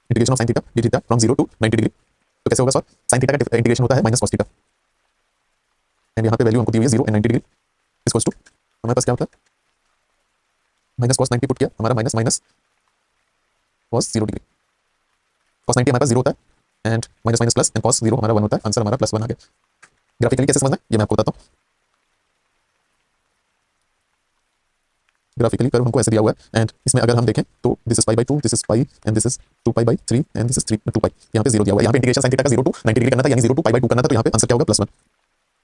Integration of sine theta d theta from 0 to 90 degree. तो कैसे होगा सर, साइन थीटा का इंटीग्रेशन होता है माइनस कॉस थीटा, एंड यहाँ पे वैल्यू हमको दी हुई है 0 एंड 90 डिग्री इक्वल्स टू हमारे पास क्या होता है, माइनस कॉस 90 पुट किया, हमारा minus minus cos 0 degree. Cos 90 हमारे पास 0 होता है and minus minus plus and cos 0 हमारा 1 होता है, आंसर हमारा +1 आ गया। ग्राफिकली कैसे समझना है ये मैं आपको बताता हूँ। ग्राफिकली कर्व हमको ऐसे दिया हुआ है एंड इसमें अगर हम देखें तो this is pi by 2, this is pi and this is 2 pi by 3 and this is 3 2 पाई। यहाँ पे 0 दिया हुआ है, यहाँ पे इंटीग्रेशन साइन थीटा का 0 टू 90 डिग्री करना था, यानी 0 टू पाई बाई 2 करना था, तो यहाँ पे आंसर क्या होगा +1।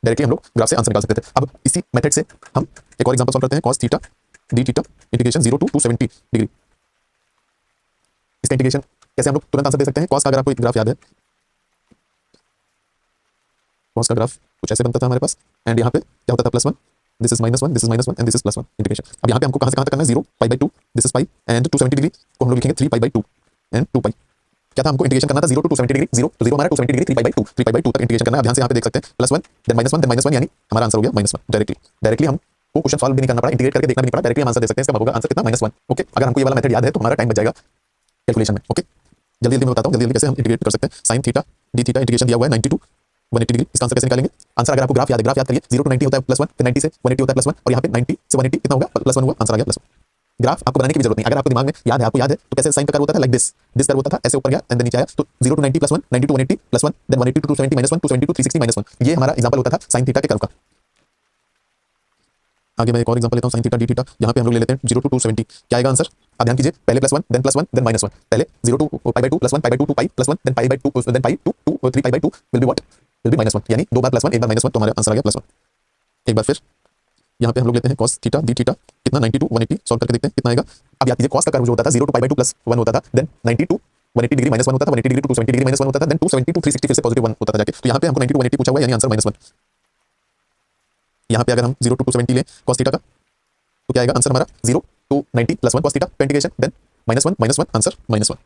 डायरेक्टली हम लोग ग्राफ से आंसर निकाल सकते थे। अब इसी मेथड से हम एक और एग्जांपल सॉल्व करते हैं, cos theta d theta integration 0 to 270 degree. इसका इंटीग्रेशन कैसे हम लोग तुरंत आंसर दे सकते हैं। cos का अगर आपको एक ग्राफ याद है, cos का ग्राफ कुछ ऐसे बनता था हमारे पास एंड यहाँ पे क्या होता था +1, this is -1, this is -1 and this is +1 integration. अब यहाँ पे हमको कहाँ से कहाँ तक करना है, 0 पाई by 2, this is pi and 270 degree को हम लोग लिखेंगे 3 पाई बाई 2 एंड 2 पाई। क्या था, हमको इंटीग्रेशन करना था 0 टू 270 डिग्री, 0 तो 0 हमारा 270 degree 3 pi by 2, 3 pi by 2 तक इंटीग्रेशन करना है। ध्यान से यहाँ पे देख सकते हैं +1 देन -1 यानी हमारा आंसर हो गया -1। डायरेक्टली हमको क्वेश्चन सॉल्व भी नहीं करना पड़ा, इंटीग्रेट करके देखना भी नहीं पड़ा, डायरेक्टली हम आंसर दे सकते हैं। इसका होगा आंसर कितना, -1। ओके, अगर हमको ये वाला मेथड याद है तो हमारा टाइम बच जाएगा कैलकुलेशन में। ओके, जल्दी जल्दी मैं बताता हूँ जल्दी जल्दी कैसे हम इंटीग्रेट कर सकते हैं। Sign theta d theta integration दिया हुआ है 90 टू 180 डिग्री, इसका आंसर कैसे निकालेंगे। आंसर अगर आपको ग्राफ याद है, ग्राफ याद करिए, 0 टू 90 होता है +1, फिर 90 से 180 होता है +1 और यहाँ पे 90 से 180 कितना होगा, +1 हुआ, आंसर आ गया +1। ग्राफ आपको बनाने की भी जरूरत नहीं, अगर आपको दिमाग में याद है, आपको याद है तो कैसे साइन का कर्व होता था, लाइक दिस कर्व होता था, ऐसे ऊपर गया एंड देन नीचे आया, तो 0 to 90 +1, 90 to 180 +1, then 180 to 270 -1, 270 to 360 -1। ये हमारा एग्जांपल होता था साइन थीटा के कर्व का। आगे मैं एक और एग्जांपल लेता हूं, साइन थीटा डी थीटा, यहाँ पे हम लोग ले लेते हैं 0 टू 270। क्या आएगा आंसर, अब ध्यान कीजिए, पहले +1 देन -1 पहले 0 to pi by 2 +1 pi by 2 2 pi +1 then pi by 2 then pi 2 2 3 pi by 2 will be what, will be -1, यानी दो बार +1 एक बार -1, तो हमारा आंसर आ गया +1। एक बार फिर यहाँ पे हम लोग लेते हैं cos थीटा डी थीटा, कितना 90 टू 180 सॉल्व करके देखते हैं कितना आएगा। अब याद कीजिए cos का कर्व जो होता था 0 टू पाई बाई 2 +1 होता था, देन 90 टू 180 डिग्री -1 होता था, 180 डिग्री टू 270 डिग्री -1 होता था, देन 270 टू 360 फिर से +1 होता था जाके। तो यहाँ पे हमको 90 टू 180 पूछा हुआ है, यानी आंसर -1। यहाँ पे अगर हम 0 टू 270 लें cos थीटा का, तो क्या आएगा आंसर हमारा 0 to 90 +1 cos theta integration, then -1 answer -1।